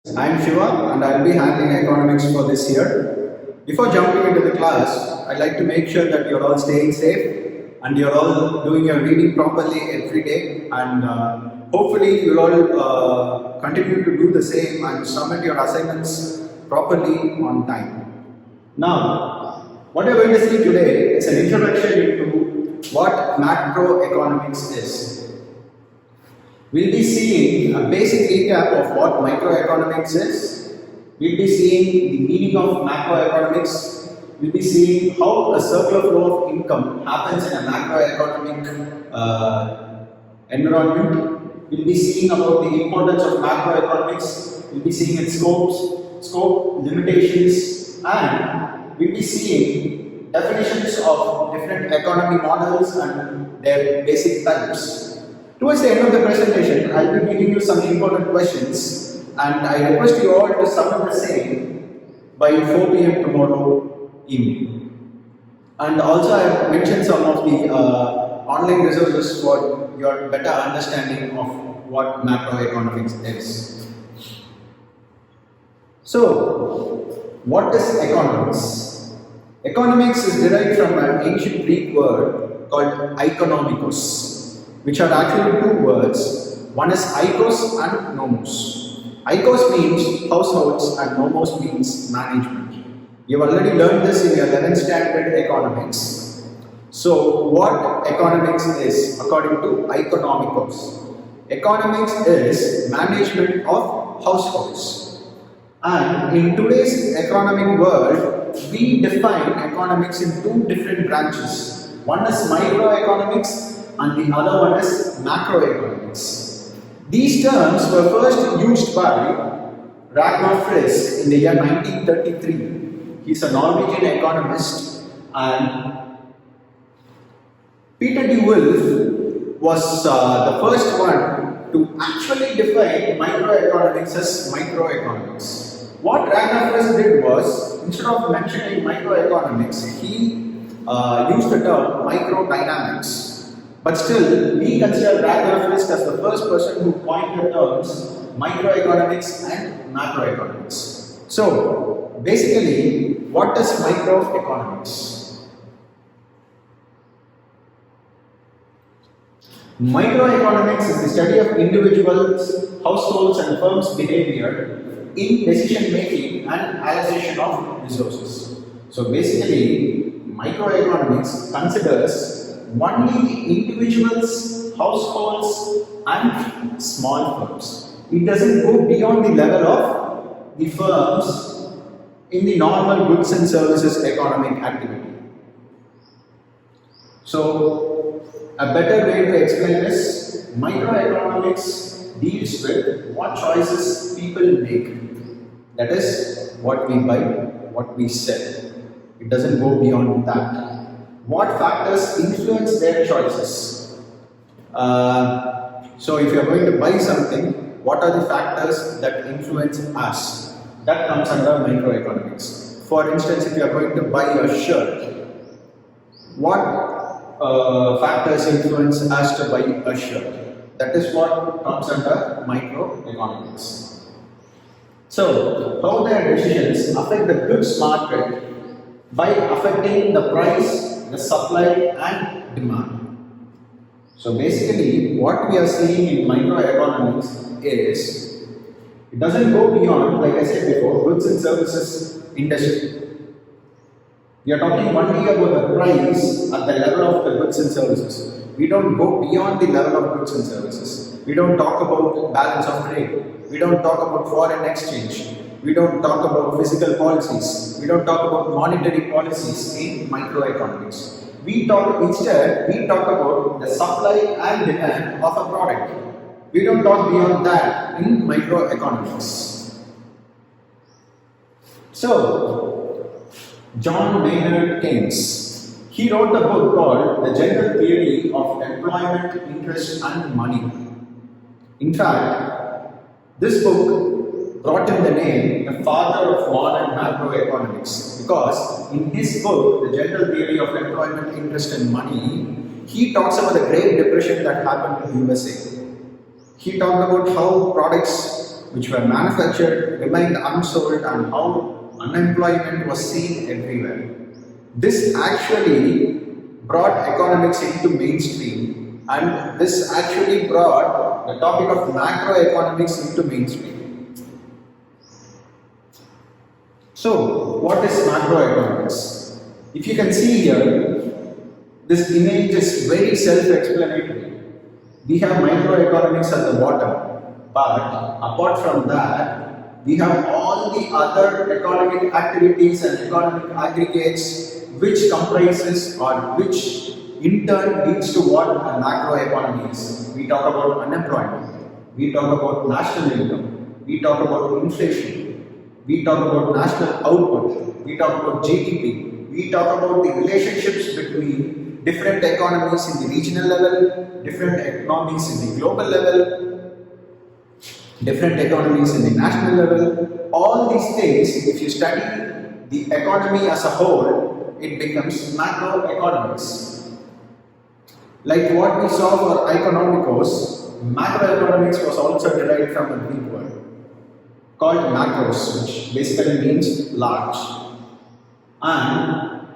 I am Shiva and I will be handling economics for this year. Before jumping into the class, I'd like to make sure that you're all staying safe and you're all doing your reading properly every day, and hopefully you'll all continue to do the same and submit your assignments properly on time. Now, what we're going to see today is an introduction into what macroeconomics is. We'll be seeing a basic recap of what microeconomics is. We'll be seeing the meaning of macroeconomics. We'll be seeing how a circular flow of income happens in a macroeconomic environment. We'll be seeing about the importance of macroeconomics. We'll be seeing its scope, limitations, and we'll be seeing definitions of different economy models and their basic types. Towards the end of the presentation, I will be giving you some important questions, and I request you all to submit the same by 4 p.m. tomorrow evening. And also I have mentioned some of the online resources for your better understanding of what macroeconomics is. So, what is economics? Economics is derived from an ancient Greek word called economikos, which are actually two words. One is oikos and nomos. Oikos means households and nomos means management. You have already learned this in your 11th standard economics. So what economics is according to economikos? Economics is management of households. And in today's economic world, we define economics in two different branches. One is microeconomics and the other one is macroeconomics. These terms were first used by Ragnar Frisk in the year 1933. He is a Norwegian economist, and Peter de Wolf was the first one to actually define microeconomics as microeconomics. What Ragnar Frisk did was, instead of mentioning microeconomics, he used the term microdynamics. But still, we consider Ragnar Frisk as the first person who coined the terms microeconomics and macroeconomics. So, basically, what is microeconomics? Microeconomics is the study of individuals, households, and firms' behavior in decision making and allocation of resources. So, basically, microeconomics considers only the individuals, households, and small firms. It doesn't go beyond the level of the firms in the normal goods and services economic activity. So, a better way to explain this, microeconomics deals with what choices people make. That is, what we buy, what we sell. It doesn't go beyond that. What factors influence their choices? So if you are going to buy something, what are the factors that influence us? That comes under microeconomics. For instance, if you are going to buy a shirt, what factors influence us to buy a shirt? That is what comes under microeconomics. So, how their decisions affect the goods market by affecting the price, the supply and demand. So basically, what we are seeing in microeconomics is, it doesn't go beyond, like I said before, goods and services industry. We are talking only about the price at the level of the goods and services. We don't go beyond the level of goods and services. We don't talk about balance of trade. We don't talk about foreign exchange. We don't talk about fiscal policies. We don't talk about monetary policies in microeconomics. Instead, we talk about the supply and demand of a product. We don't talk beyond that in microeconomics. So, John Maynard Keynes, he wrote a book called The General Theory of Employment, Interest and Money. In fact, this book brought him the name the father of modern macroeconomics, because in his book, The General Theory of Employment, Interest and Money, he talks about the Great Depression that happened in the USA. He talked about how products which were manufactured remained unsold and how unemployment was seen everywhere. This actually brought economics into mainstream, and this actually brought the topic of macroeconomics into mainstream. So, what is macroeconomics? If you can see here, this image is very self-explanatory. We have microeconomics at the bottom, but apart from that, we have all the other economic activities and economic aggregates which comprises or which in turn leads to what a macroeconomy is. We talk about unemployment, we talk about national income, we talk about inflation, we talk about national output, we talk about GDP, we talk about the relationships between different economies in the regional level, different economies in the global level, different economies in the national level. All these things, if you study the economy as a whole, it becomes macroeconomics. Like what we saw for economicos, macroeconomics was also derived from a Greek word called macros, which basically means large. And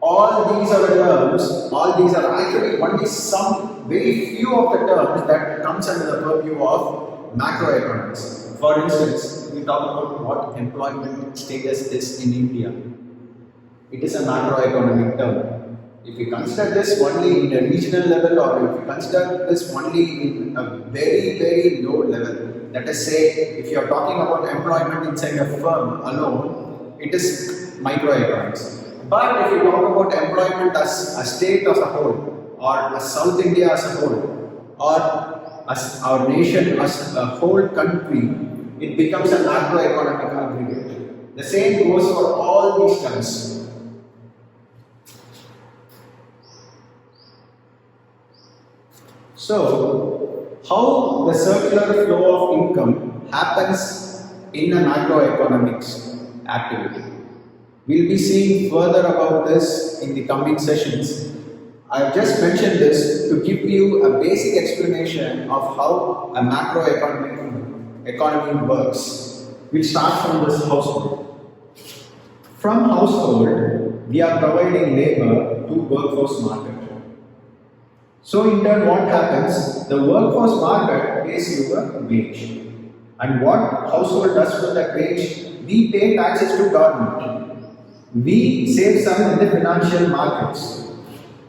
all these are the terms, all these are actually only some, very few of the terms that comes under the purview of macroeconomics. For instance, we talk about what employment status is in India. It is a macroeconomic term. If you consider this only in a regional level, or if you consider this only in a very, very low level, let us say if you are talking about employment inside a firm alone, it is microeconomics. But if you talk about employment as a state as a whole, or as South India as a whole, or as our nation as a whole country, it becomes a macroeconomic aggregate. The same goes for all these terms. So, how the circular flow of income happens in a macroeconomics activity. We'll be seeing further about this in the coming sessions. I've just mentioned this to give you a basic explanation of how a macroeconomic economy works. We'll start from this household. From household, we are providing labor to workforce market. So in turn, what happens? The workforce market pays you a wage. And what household does with that wage? We pay taxes to government. We save some in the financial markets.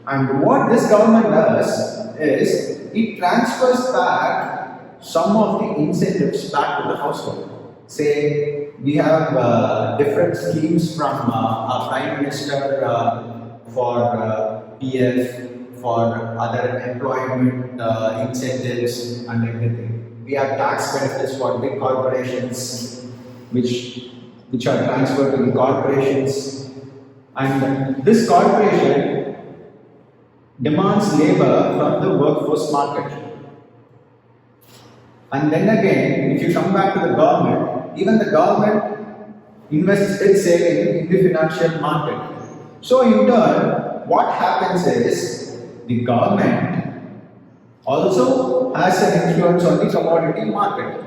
And what this government does is, it transfers back some of the incentives back to the household. Say, we have different schemes from our Prime Minister for PF, for other employment incentives and everything. We have tax benefits for big corporations, which are transferred to the corporations, and this corporation demands labor from the workforce market. And then again, if you come back to the government, even the government invests its saving in the financial market. So in turn, what happens is, the government also has an influence on the commodity market.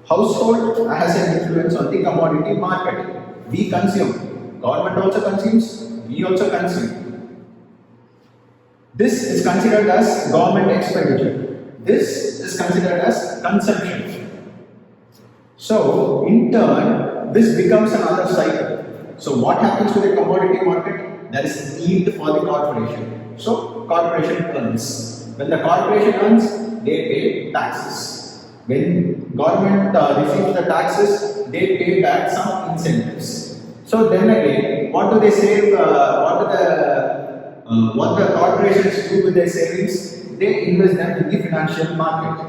Household has an influence on the commodity market. We consume. Government also consumes. We also consume. This is considered as government expenditure. This is considered as consumption. So, in turn, this becomes another cycle. So, what happens to the commodity market? There is need for the corporation. So, corporation earns. When the corporation earns, they pay taxes. When government receives the taxes, they pay back some incentives. So then again, what do they save? What the corporations do with their savings? They invest them in the financial market.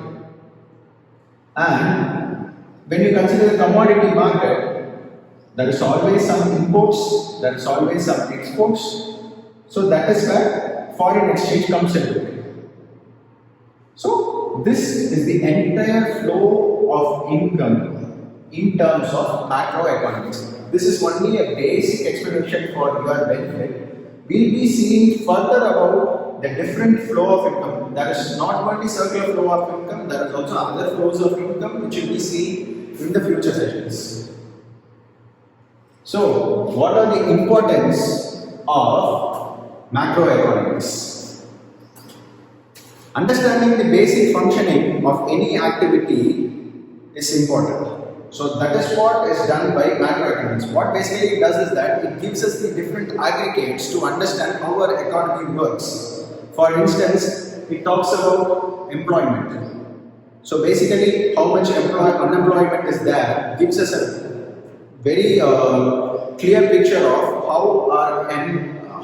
And when you consider the commodity market, there is always some imports, there is always some exports. So that is where foreign exchange comes into it. So this is the entire flow of income in terms of macroeconomics. This is only a basic explanation for your benefit. We'll be seeing further about the different flow of income. There is not only circular flow of income, there is also other flows of income which you will see in the future sessions. So, what are the importance of macroeconomics? Understanding the basic functioning of any activity is important. So that is what is done by macroeconomics. What basically it does is that it gives us the different aggregates to understand how our economy works. For instance, it talks about employment. So basically, how much unemployment is there gives us a very clear picture of how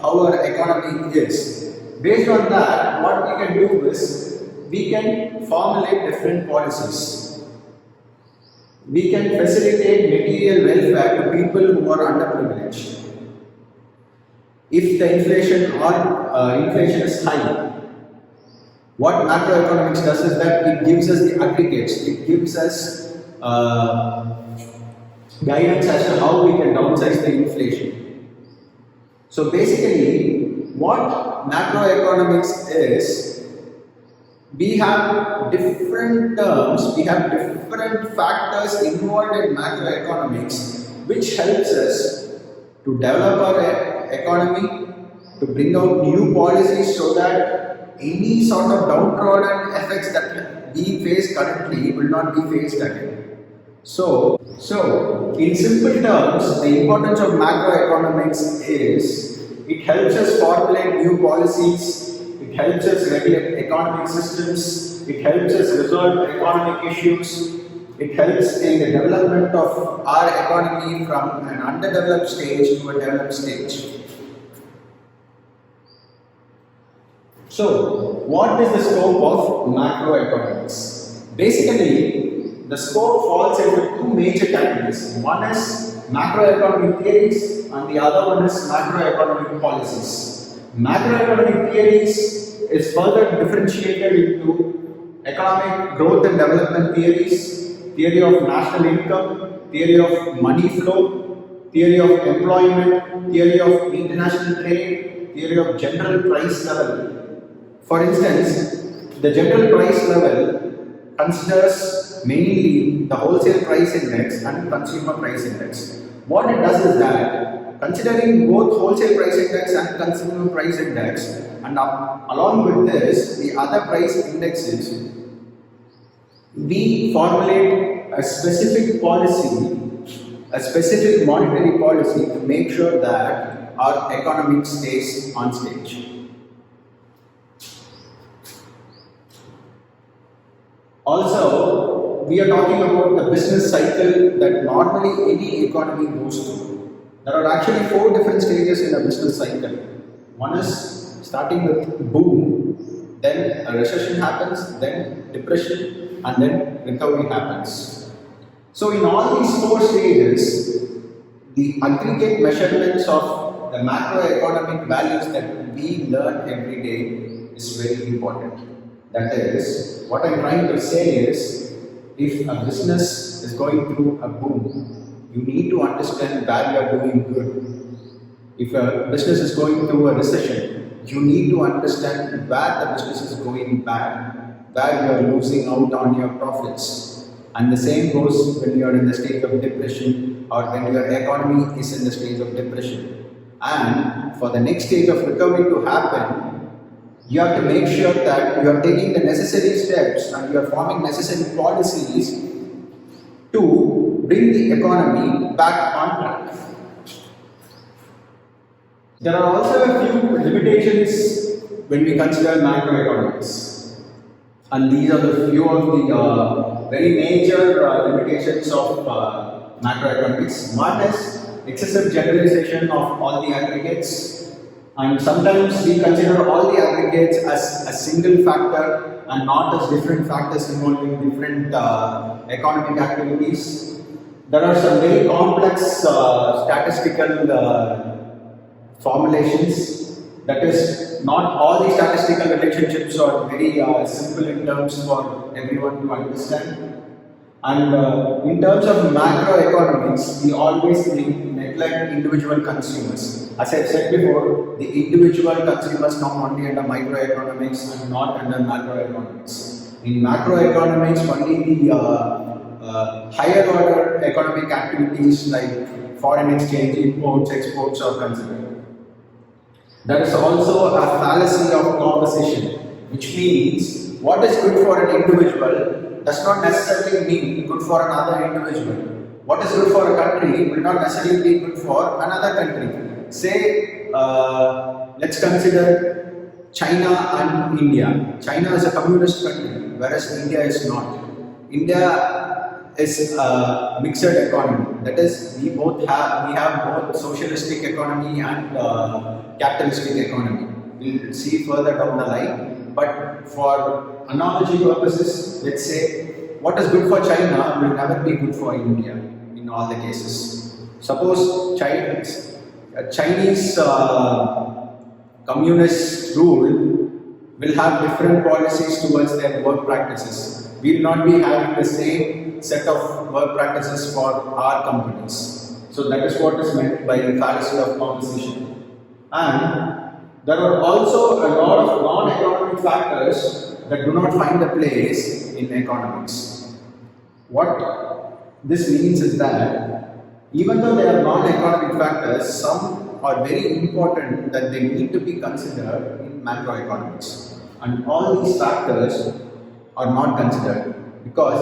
our economy is. Based on that, what we can do is we can formulate different policies. We can facilitate material welfare to people who are underprivileged. If the inflation is high, what macroeconomics does is that it gives us the aggregates. It gives us guidance as to how we can downsize the inflation. So basically, what macroeconomics is, we have different terms, we have different factors involved in macroeconomics which helps us to develop our economy, to bring out new policies so that any sort of downtrodden effects that we face currently will not be faced again. So in simple terms, the importance of macroeconomics is it helps us formulate new policies. It helps us regulate economic systems, it helps us resolve economic issues, it helps in the development of our economy from an underdeveloped stage to a developed stage. So, what is the scope of macroeconomics? Basically, the scope falls into two major categories. One is macroeconomic theories and the other one is macroeconomic policies. Macroeconomic theories is further differentiated into economic growth and development theories, theory of national income, theory of money flow, theory of employment, theory of international trade, theory of general price level. For instance, the general price level considers mainly the wholesale price index and consumer price index. What it does is that considering both wholesale price index and consumer price index, and along with this, the other price indexes, we formulate a specific policy, a specific monetary policy to make sure that our economy stays on stage. Also, we are talking about the business cycle that normally any economy goes through. There are actually 4 different stages in a business cycle. One is starting with boom, then a recession happens, then depression, and then recovery happens. So in all these 4 stages, the aggregate measurements of the macroeconomic values that we learn every day is very important. That is, what I'm trying to say is, if a business is going through a boom, you need to understand where you are doing good. If a business is going through a recession, you need to understand where the business is going bad, where you are losing out on your profits. And the same goes when you are in the state of depression or when your economy is in the state of depression. And for the next stage of recovery to happen, you have to make sure that you are taking the necessary steps and you are forming necessary policies to bring the economy back on track. There are also a few limitations when we consider macroeconomics, and these are the few of the very major limitations of macroeconomics. One is excessive generalization of all the aggregates, and sometimes we consider all the aggregates as a single factor and not as different factors involving different economic activities. There are some very complex statistical formulations. That is, not all the statistical relationships are very simple in terms for everyone to understand. And in terms of macroeconomics, we always neglect individual consumers. As I said before, the individual consumers come only under microeconomics and not under macroeconomics. In macroeconomics, only the higher order economic activities like foreign exchange, imports, exports are considered. There is also a fallacy of composition, which means what is good for an individual does not necessarily mean good for another individual. What is good for a country will not necessarily be good for another country. Say, let's consider China and India. China is a communist country, whereas India is not. India is a mixed economy. That is, we have both socialistic economy and capitalistic economy. We'll see further down the line. But for analogy purposes, let's say what is good for China will never be good for India in all the cases. Suppose Chinese communist rule will have different policies towards their work practices. We will not be having the same set of work practices for our companies. So that is what is meant by the fallacy of composition. And there are also a lot of non-economic factors that do not find a place in economics. What this means is that even though they are non-economic factors, some are very important that they need to be considered in macroeconomics. And all these factors are not considered because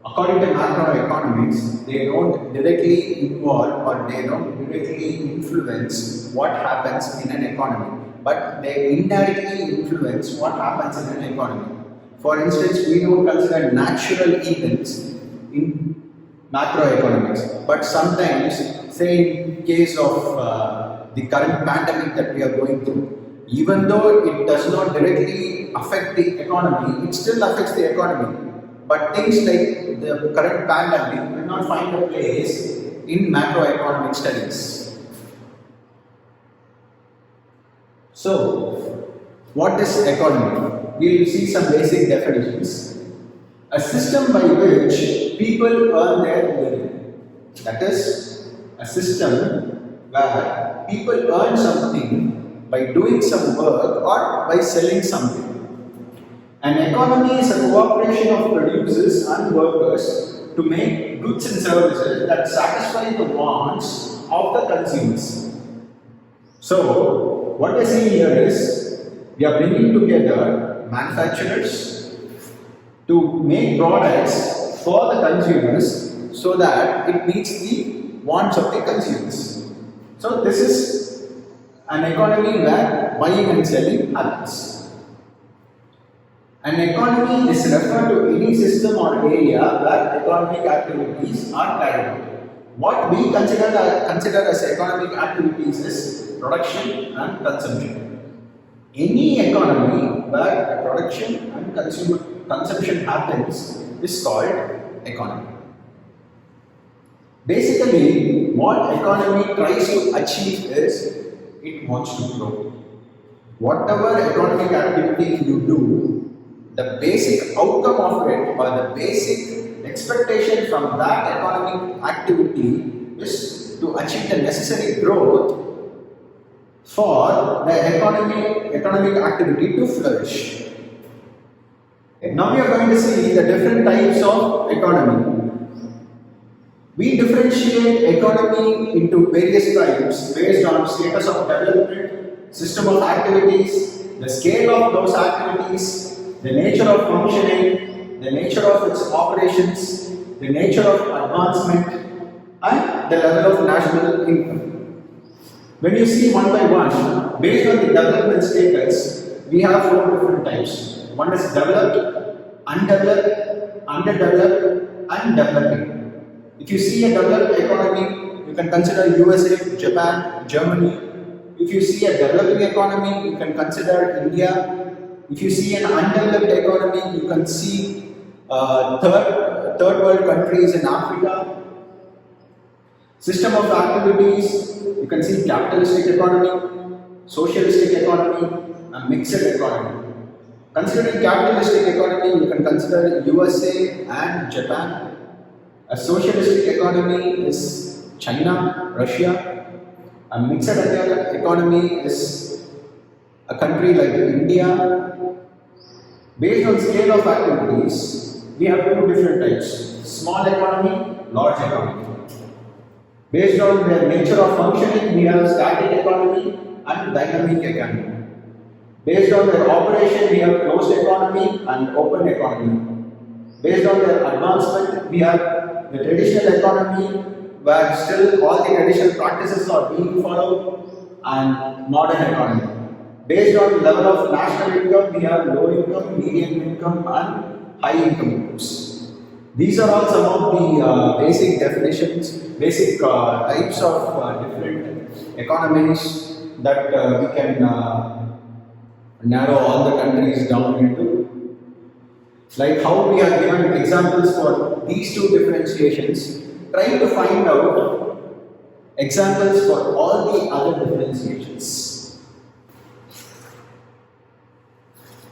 according to macroeconomics, they don't directly involve or they don't directly influence what happens in an economy, but they indirectly influence what happens in an economy. For instance, we don't consider natural events in macroeconomics, but sometimes, say in case of the current pandemic that we are going through, even though it does not directly affect the economy, it still affects the economy. But things like the current pandemic will not find a place in macroeconomic studies. So, what is economy? We will see some basic definitions. A system by which people earn their living. That is, a system where people earn something by doing some work or by selling something. An economy is a cooperation of producers and workers to make goods and services that satisfy the wants of the consumers. So, what I see here is we are bringing together manufacturers to make products for the consumers so that it meets the wants of the consumers. So, this is an economy where buying and selling happens. An economy is referred to any system or area where economic activities are carried out. What we consider as economic activities is production and consumption. Any economy where production and consumption happens is called economy. Basically, what economy tries to achieve is it wants to grow. Whatever economic activity you do, the basic outcome of it or the basic expectation from that economic activity is to achieve the necessary growth for the economic activity to flourish. Now we are going to see the different types of economy. We differentiate economy into various types based on status of development, system of activities, the scale of those activities, the nature of functioning, the nature of its operations, the nature of advancement, and the level of national income. When you see one by one, based on the development status, we have 4 different types. One is developed, undeveloped, underdeveloped, and developing. If you see a developed economy, you can consider USA, Japan, Germany. If you see a developing economy, you can consider India. If you see an undeveloped economy, you can see third world countries in Africa. System of activities, you can see capitalistic economy, socialistic economy, and mixed economy. Considering capitalistic economy, you can consider USA and Japan. A socialistic economy is China, Russia. A mixed economy is a country like India. Based on scale of activities, we have two different types: small economy, large economy. Based on their nature of functioning, we have static economy and dynamic economy. Based on their operation, we have closed economy and open economy. Based on their advancement, we have the traditional economy where still all the traditional practices are being followed, and modern economy. Based on level of national income, we have low income, medium income and high income groups. These are all some of the basic definitions, basic types of different economies that we can narrow all the countries down into. Like how we have given examples for these two differentiations, try to find out examples for all the other differentiations.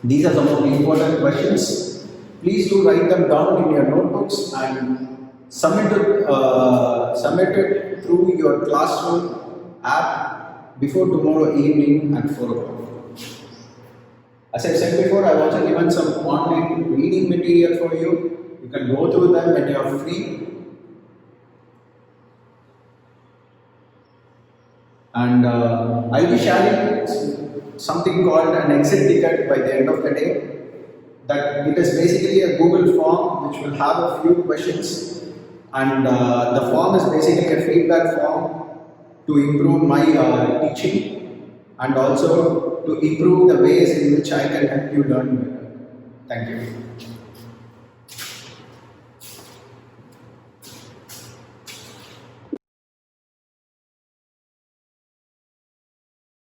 These are some of the important questions. Please do write them down in your notebooks and submit it through your classroom app before tomorrow evening at 4 o'clock. As I said before, I have also given some online reading material for you. You can go through them when you are free. And I'll be sharing something called an exit ticket by the end of the day. That it is basically a Google form which will have a few questions, and the form is basically a feedback form to improve my teaching and also to improve the ways in which I can help you learn better. Thank you.